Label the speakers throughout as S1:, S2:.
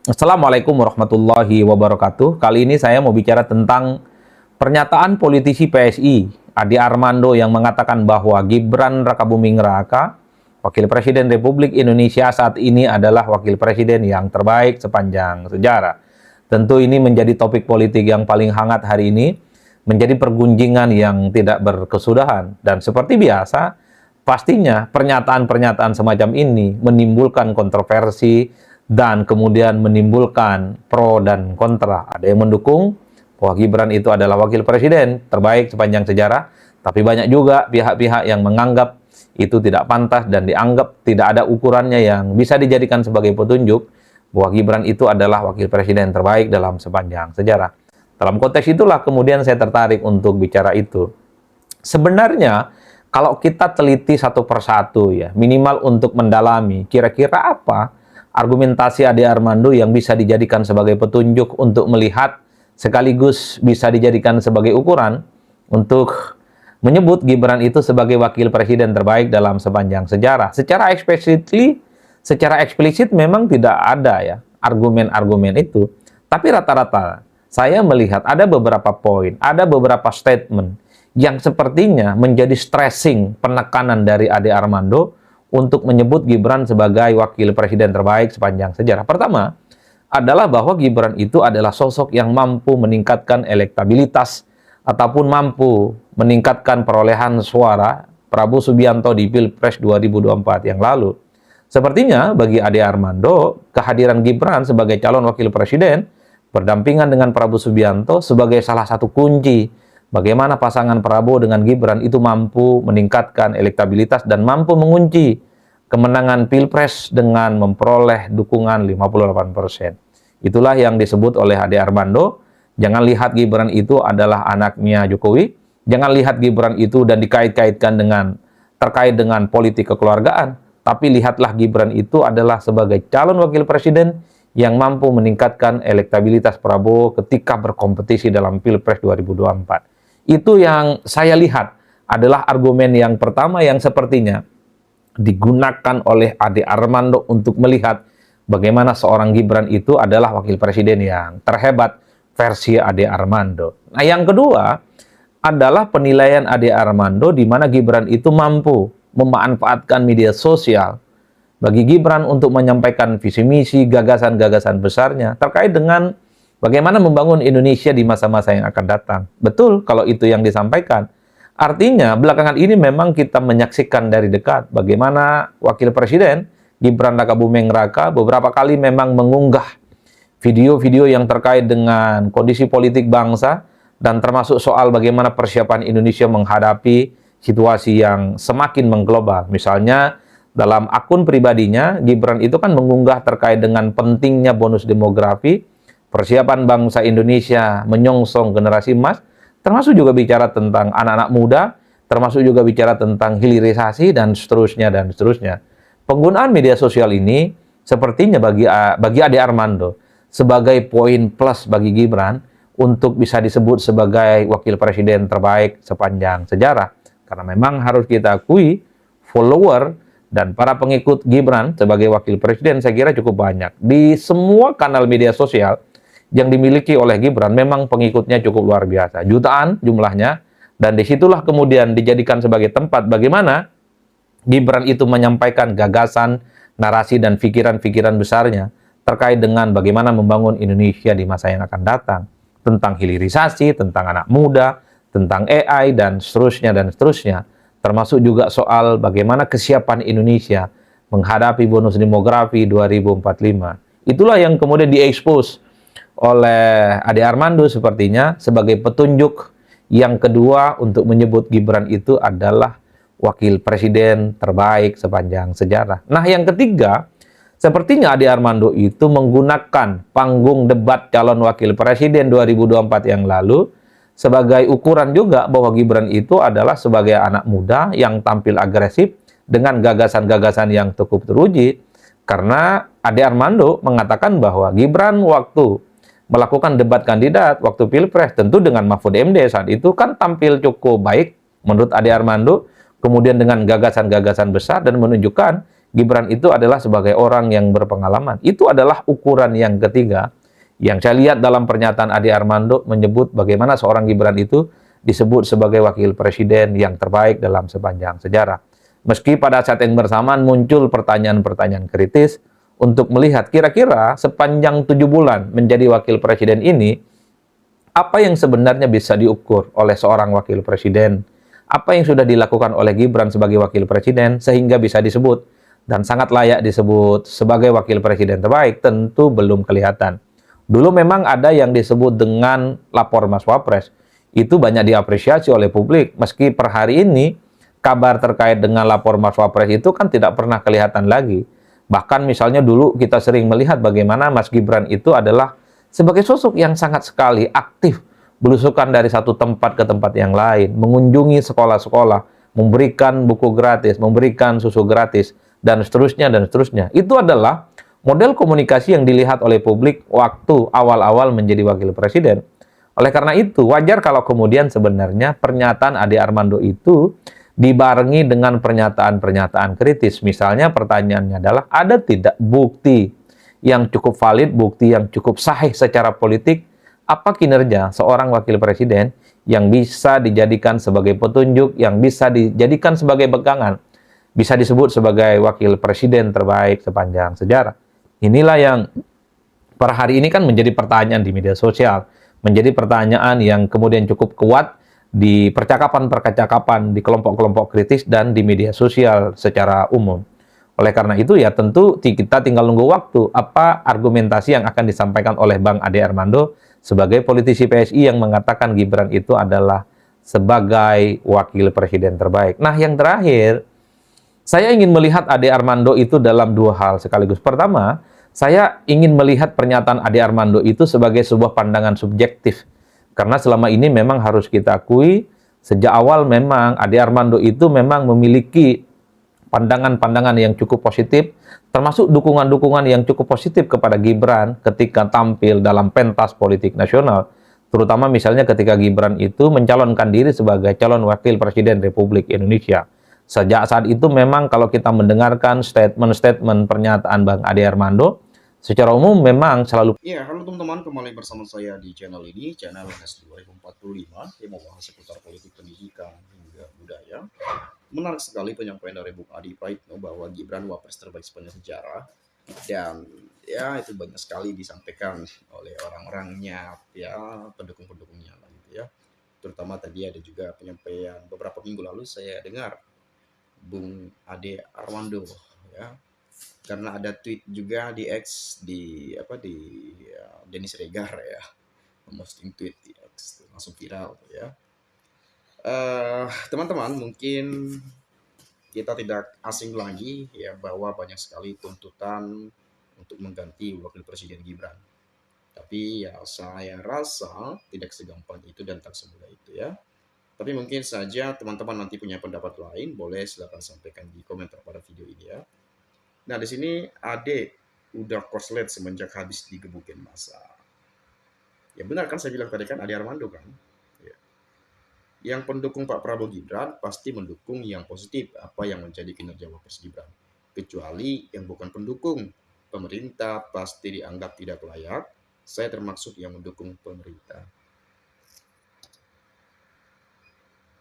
S1: Assalamualaikum warahmatullahi wabarakatuh. Kali ini saya mau bicara tentang pernyataan politisi PSI, Ade Armando, yang mengatakan bahwa Gibran Rakabuming Raka, Wakil Presiden Republik Indonesia saat ini, adalah Wakil Presiden yang terbaik sepanjang sejarah. Tentu ini menjadi topik politik yang paling hangat hari ini, menjadi pergunjingan yang tidak berkesudahan. Dan seperti biasa, pastinya pernyataan-pernyataan semacam ini menimbulkan kontroversi dan kemudian menimbulkan pro dan kontra. Ada yang mendukung bahwa Gibran itu adalah wakil presiden terbaik sepanjang sejarah, tapi banyak juga pihak-pihak yang menganggap itu tidak pantas dan dianggap tidak ada ukurannya yang bisa dijadikan sebagai petunjuk bahwa Gibran itu adalah wakil presiden terbaik dalam sepanjang sejarah. Dalam konteks itulah kemudian saya tertarik untuk bicara itu. Sebenarnya kalau kita teliti satu persatu ya, minimal untuk mendalami kira-kira apa argumentasi Ade Armando yang bisa dijadikan sebagai petunjuk untuk melihat sekaligus bisa dijadikan sebagai ukuran untuk menyebut Gibran itu sebagai wakil presiden terbaik dalam sepanjang sejarah. Secara eksplisit memang tidak ada ya argumen-argumen itu. Tapi rata-rata saya melihat ada beberapa poin, ada beberapa statement yang sepertinya menjadi stressing penekanan dari Ade Armando untuk menyebut Gibran sebagai wakil presiden terbaik sepanjang sejarah. Pertama adalah bahwa Gibran itu adalah sosok yang mampu meningkatkan elektabilitas ataupun mampu meningkatkan perolehan suara Prabowo Subianto di Pilpres 2024 yang lalu. Sepertinya bagi Ade Armando, kehadiran Gibran sebagai calon wakil presiden berdampingan dengan Prabowo Subianto sebagai salah satu kunci bagaimana pasangan Prabowo dengan Gibran itu mampu meningkatkan elektabilitas dan mampu mengunci kemenangan Pilpres dengan memperoleh dukungan 58%. Itulah yang disebut oleh Ade Armando. Jangan lihat Gibran itu adalah anaknya Jokowi. Jangan lihat Gibran itu dan dikait-kaitkan terkait dengan politik kekeluargaan. Tapi lihatlah Gibran itu adalah sebagai calon wakil presiden yang mampu meningkatkan elektabilitas Prabowo ketika berkompetisi dalam Pilpres 2024. Itu yang saya lihat adalah argumen yang pertama yang sepertinya digunakan oleh Ade Armando untuk melihat bagaimana seorang Gibran itu adalah wakil presiden yang terhebat versi Ade Armando. Nah, yang kedua adalah penilaian Ade Armando di mana Gibran itu mampu memanfaatkan media sosial bagi Gibran untuk menyampaikan visi misi, gagasan-gagasan besarnya terkait dengan bagaimana membangun Indonesia di masa-masa yang akan datang. Betul kalau itu yang disampaikan. Artinya, belakangan ini memang kita menyaksikan dari dekat bagaimana Wakil Presiden Gibran Rakabuming Raka beberapa kali memang mengunggah video-video yang terkait dengan kondisi politik bangsa dan termasuk soal bagaimana persiapan Indonesia menghadapi situasi yang semakin mengglobal. Misalnya, dalam akun pribadinya, Gibran itu kan mengunggah terkait dengan pentingnya bonus demografi, persiapan bangsa Indonesia menyongsong generasi emas, termasuk juga bicara tentang anak-anak muda, termasuk juga bicara tentang hilirisasi, dan seterusnya, dan seterusnya. Penggunaan media sosial ini sepertinya bagi Ade Armando sebagai poin plus bagi Gibran untuk bisa disebut sebagai wakil presiden terbaik sepanjang sejarah. Karena memang harus kita akui, follower dan para pengikut Gibran sebagai wakil presiden saya kira cukup banyak. Di semua kanal media sosial yang dimiliki oleh Gibran memang pengikutnya cukup luar biasa, jutaan jumlahnya, dan disitulah kemudian dijadikan sebagai tempat bagaimana Gibran itu menyampaikan gagasan, narasi, dan pikiran-pikiran besarnya terkait dengan bagaimana membangun Indonesia di masa yang akan datang, tentang hilirisasi, tentang anak muda, tentang AI, dan seterusnya, termasuk juga soal bagaimana kesiapan Indonesia menghadapi bonus demografi 2045. Itulah yang kemudian diekspos oleh Ade Armando sepertinya sebagai petunjuk yang kedua untuk menyebut Gibran itu adalah wakil presiden terbaik sepanjang sejarah. Nah, yang ketiga, sepertinya Ade Armando itu menggunakan panggung debat calon wakil presiden 2024 yang lalu sebagai ukuran juga bahwa Gibran itu adalah sebagai anak muda yang tampil agresif dengan gagasan-gagasan yang cukup teruji. Karena Ade Armando mengatakan bahwa Gibran waktu melakukan debat kandidat waktu Pilpres tentu dengan Mahfud MD saat itu kan tampil cukup baik menurut Ade Armando, kemudian dengan gagasan-gagasan besar dan menunjukkan Gibran itu adalah sebagai orang yang berpengalaman. Itu adalah ukuran yang ketiga yang saya lihat dalam pernyataan Ade Armando menyebut bagaimana seorang Gibran itu disebut sebagai wakil presiden yang terbaik dalam sepanjang sejarah. Meski pada saat yang bersamaan muncul pertanyaan-pertanyaan kritis untuk melihat kira-kira sepanjang 7 bulan menjadi wakil presiden ini, apa yang sebenarnya bisa diukur oleh seorang wakil presiden? Apa yang sudah dilakukan oleh Gibran sebagai wakil presiden sehingga bisa disebut dan sangat layak disebut sebagai wakil presiden terbaik? Tentu belum kelihatan. Dulu memang ada yang disebut dengan lapor Mas Wapres. Itu banyak diapresiasi oleh publik. Meski per hari ini kabar terkait dengan lapor Mas Wapres itu kan tidak pernah kelihatan lagi. Bahkan misalnya dulu kita sering melihat bagaimana Mas Gibran itu adalah sebagai sosok yang sangat sekali aktif belusukan dari satu tempat ke tempat yang lain, mengunjungi sekolah-sekolah, memberikan buku gratis, memberikan susu gratis, dan seterusnya, dan seterusnya. Itu adalah model komunikasi yang dilihat oleh publik waktu awal-awal menjadi wakil presiden. Oleh karena itu, wajar kalau kemudian sebenarnya pernyataan Ade Armando itu dibarengi dengan pernyataan-pernyataan kritis. Misalnya pertanyaannya adalah, ada tidak bukti yang cukup valid, bukti yang cukup sahih secara politik, apa kinerja seorang wakil presiden yang bisa dijadikan sebagai petunjuk, yang bisa dijadikan sebagai pegangan, bisa disebut sebagai wakil presiden terbaik sepanjang sejarah. Inilah yang per hari ini kan menjadi pertanyaan di media sosial, menjadi pertanyaan yang kemudian cukup kuat di percakapan-percakapan, di kelompok-kelompok kritis, dan di media sosial secara umum. Oleh karena itu ya tentu kita tinggal nunggu waktu apa argumentasi yang akan disampaikan oleh Bang Ade Armando sebagai politisi PSI yang mengatakan Gibran itu adalah sebagai wakil presiden terbaik. Nah, yang terakhir, saya ingin melihat Ade Armando itu dalam dua hal sekaligus. Pertama, saya ingin melihat pernyataan Ade Armando itu sebagai sebuah pandangan subjektif. Karena selama ini memang harus kita akui, sejak awal memang Ade Armando itu memang memiliki pandangan-pandangan yang cukup positif, termasuk dukungan-dukungan yang cukup positif kepada Gibran ketika tampil dalam pentas politik nasional. Terutama misalnya ketika Gibran itu mencalonkan diri sebagai calon wakil presiden Republik Indonesia. Sejak saat itu memang kalau kita mendengarkan statement-statement pernyataan Bang Ade Armando, secara umum memang selalu.
S2: Ya, halo teman-teman, kembali bersama saya di channel ini, channel NS 2045, yang membahas seputar politik, pendidikan, hingga budaya. Menarik sekali penyampaian dari Bung Adi Praitno bahwa Gibran wapres terbaik sepanjang sejarah, dan ya itu banyak sekali disampaikan oleh orang-orangnya, ya pendukung-pendukungnya lah gitu ya. Terutama tadi ada juga penyampaian beberapa minggu lalu saya dengar Bung Ade Armando, ya, karena ada tweet juga di X di apa di Dennis Regar ya, memposting tweet di X langsung viral ya. Teman-teman, mungkin kita tidak asing lagi ya bahwa banyak sekali tuntutan untuk mengganti wakil presiden Gibran. Tapi ya saya rasa tidak segampang itu dan tak semudah itu ya. Tapi mungkin saja teman-teman nanti punya pendapat lain, boleh silakan sampaikan di komentar pada video ini ya. Nah, di sini Ade udah korslet semenjak habis digebukin masa. Ya benar kan saya bilang tadi kan Ade Armando kan. Ya. Yang pendukung Pak Prabowo Gibran pasti mendukung yang positif apa yang menjadi kinerja Wapres Gibran. Kecuali yang bukan pendukung. Pemerintah pasti dianggap tidak layak. Saya termasuk yang mendukung pemerintah.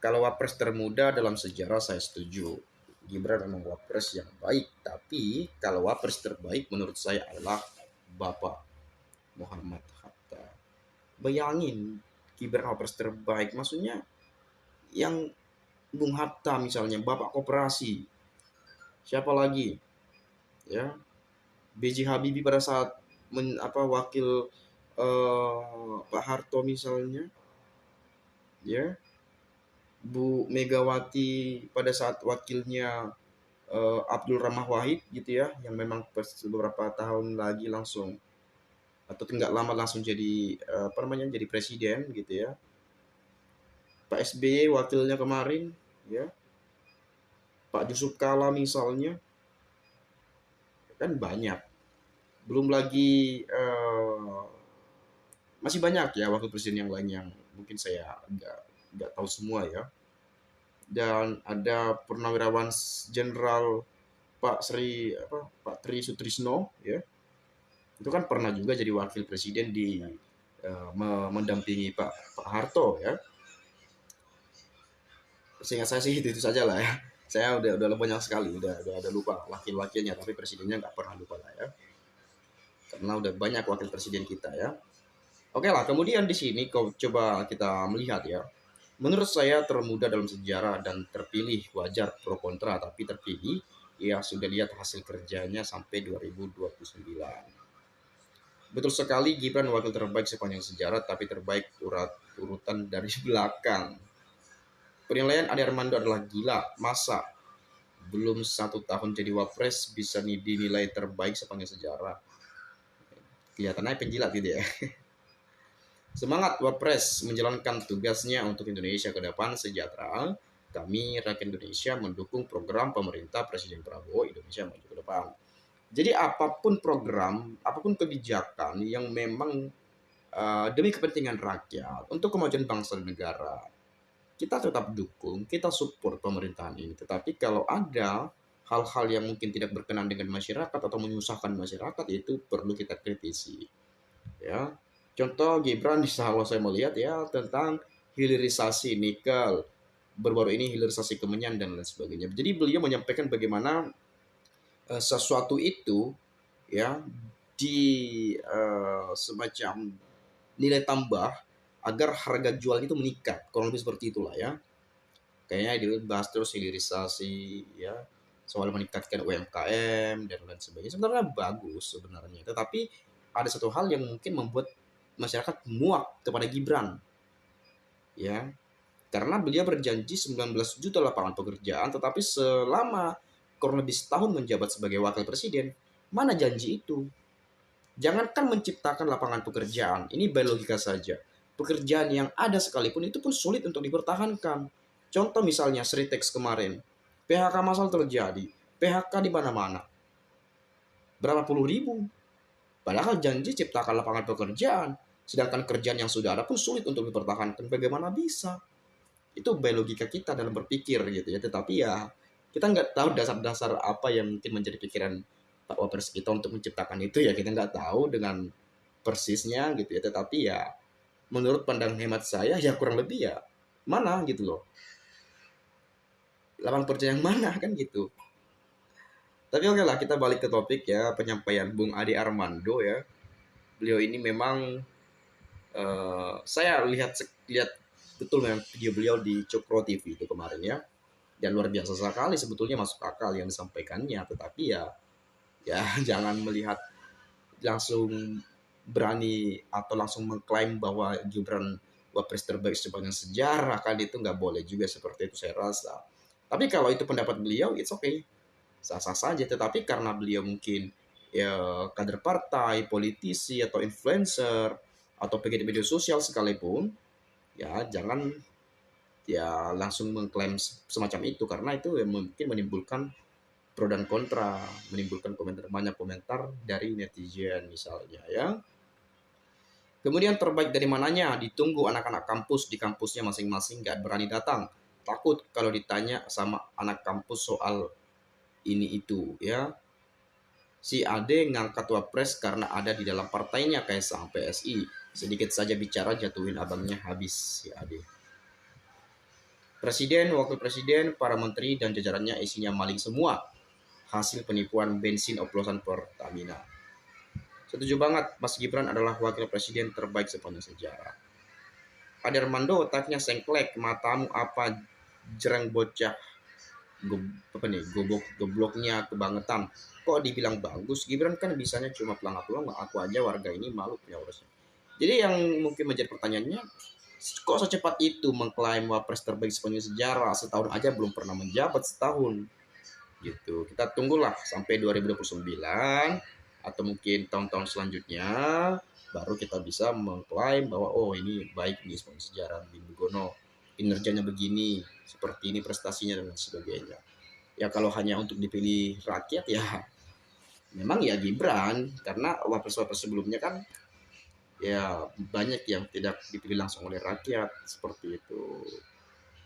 S2: Kalau Wapres termuda dalam sejarah saya setuju. Gibran memang Wapres yang baik. Tapi kalau Wapres terbaik menurut saya adalah Bapak Muhammad Hatta. Bayangin Gibran Wapres terbaik. Maksudnya yang Bung Hatta misalnya, Bapak Koperasi. Siapa lagi? Ya, B.J. Habibie pada saat wakil Pak Harto misalnya. Ya, Bu Megawati pada saat wakilnya Abdul Rahman Wahid gitu ya, yang memang beberapa tahun lagi langsung atau tidak lama langsung jadi jadi presiden gitu ya. Pak SBY wakilnya kemarin ya. Pak Yusuf Kala misalnya, kan banyak. Belum lagi masih banyak ya wakil presiden yang lain yang mungkin saya nggak tahu semua ya. Dan ada Purnawirawan Jenderal Pak Tri Sutrisno ya, itu kan pernah juga jadi wakil presiden di mendampingi Pak Harto ya. Seingat saya sih itu saja lah ya. Saya udah banyak sekali, udah lupa wakil-wakilnya, tapi presidennya nggak pernah lupa lah ya. Karena udah banyak wakil presiden kita ya. Oke lah, kemudian di sini kau coba kita melihat ya. Menurut saya termuda dalam sejarah dan terpilih, wajar pro kontra, tapi terpilih ya sudah lihat hasil kerjanya sampai 2029. Betul sekali, Gibran wakil terbaik sepanjang sejarah, tapi terbaik urutan dari belakang. Penilaian Ade Armando adalah gila, masa belum 1 tahun jadi wapres bisa dinilai terbaik sepanjang sejarah. Kelihatannya penjilat gitu ya. Semangat wapres menjalankan tugasnya untuk Indonesia ke depan sejahtera. Kami rakyat Indonesia mendukung program pemerintah Presiden Prabowo Indonesia maju ke depan. Jadi apapun program, apapun kebijakan yang memang demi kepentingan rakyat, untuk kemajuan bangsa dan negara, kita tetap dukung, kita support pemerintahan ini. Tetapi kalau ada hal-hal yang mungkin tidak berkenan dengan masyarakat atau menyusahkan masyarakat, itu perlu kita kritisi. Ya, contoh Gibran di kalau saya melihat ya tentang hilirisasi nikel, baru-baru ini hilirisasi kemenyan dan lain sebagainya. Jadi beliau menyampaikan bagaimana sesuatu itu ya di semacam nilai tambah agar harga jual itu meningkat, kurang lebih seperti itulah ya. Kayaknya dibahas terus hilirisasi ya, soal meningkatkan UMKM dan lain sebagainya. Sebenarnya bagus sebenarnya, tetapi ada satu hal yang mungkin membuat masyarakat muak kepada Gibran ya, karena beliau berjanji 19 juta lapangan pekerjaan, tetapi selama kurang lebih setahun menjabat sebagai wakil presiden, mana janji itu? Jangankan menciptakan lapangan pekerjaan, ini by logika saja. Pekerjaan yang ada sekalipun itu pun sulit untuk dipertahankan. Contoh misalnya Sritex kemarin, PHK massal terjadi, PHK di mana-mana. Berapa puluh ribu. Padahal janji ciptakan lapangan pekerjaan, sedangkan kerjaan yang sudah ada pun sulit untuk dipertahankan. Bagaimana bisa? Itu by logika kita dalam berpikir gitu ya. Tetapi ya kita nggak tahu dasar-dasar apa yang mungkin menjadi pikiran Pak Wapres kita untuk menciptakan itu ya, kita nggak tahu dengan persisnya gitu ya. Tetapi ya menurut pandang hemat saya ya kurang lebih ya mana gitu loh, lapangan kerja yang mana kan gitu. Tapi oke lah, kita balik ke topik ya, penyampaian Bung Ade Armando ya. Beliau ini memang saya lihat betul memang video beliau di Cokro TV itu kemarin ya, dan luar biasa sekali sebetulnya, masuk akal yang disampaikannya. Tetapi ya jangan melihat langsung berani atau langsung mengklaim bahwa Gibran wapres terbaik sepanjang sejarah, kan itu nggak boleh juga seperti itu saya rasa. Tapi kalau itu pendapat beliau, it's okay, sah-sah saja. Tetapi karena beliau mungkin ya kader partai, politisi atau influencer atau pegiat media sosial sekalipun, ya jangan ya langsung mengklaim semacam itu, karena itu ya mungkin menimbulkan pro dan kontra, menimbulkan banyak komentar dari netizen misalnya ya. Kemudian terbaik dari mananya ditunggu anak-anak kampus di kampusnya masing-masing, gak berani datang, takut kalau ditanya sama anak kampus soal ini itu ya. Si Ade ngangkat wapres karena ada di dalam partainya Kaisang PSI. Sedikit saja bicara jatuhin abangnya habis si Ade. Presiden, wakil presiden, para menteri dan jajarannya isinya maling semua. Hasil penipuan bensin oplosan Pertamina. Setuju banget, Mas Gibran adalah wakil presiden terbaik sepanjang sejarah. Ade Armando otaknya sengklek, matamu apa jereng bocah gobloknya kebangetan. Kok dibilang bagus? Gibran kan bisanya cuma pelangap-pelangap, aku aja warga ini malu punya urusnya. Jadi yang mungkin menjadi pertanyaannya, kok secepat itu mengklaim wapres terbaik sepanjang sejarah, setahun aja belum pernah menjabat setahun gitu. Kita tunggulah sampai 2029 atau mungkin tahun-tahun selanjutnya baru kita bisa mengklaim bahwa oh ini baik nih sepanjang sejarah Bimbo Gono, kinerjanya begini, seperti ini prestasinya dan sebagainya. Ya kalau hanya untuk dipilih rakyat ya memang ya Gibran, karena wapres-wapres sebelumnya kan ya banyak yang tidak dipilih langsung oleh rakyat seperti itu.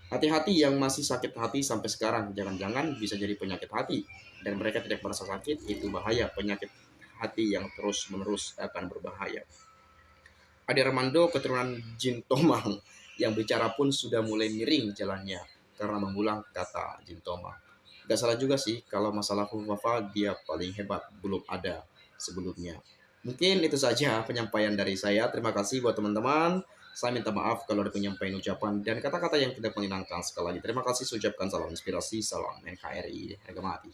S2: Hati-hati yang masih sakit hati sampai sekarang, jangan-jangan bisa jadi penyakit hati dan mereka tidak merasa sakit, itu bahaya. Penyakit hati yang terus-menerus akan berbahaya. Ade Armando keturunan Jin Tomang yang bicara pun sudah mulai miring jalannya karena mengulang kata Jin Tomang. Gak salah juga sih kalau masalah Fufafa dia paling hebat, belum ada sebelumnya. Mungkin itu saja penyampaian dari saya. Terima kasih buat teman-teman. Saya minta maaf kalau ada penyampaian ucapan dan kata-kata yang tidak menyenangkan. Sekali lagi terima kasih. Saya ucapkan salam inspirasi, salam NKRI, harga mati.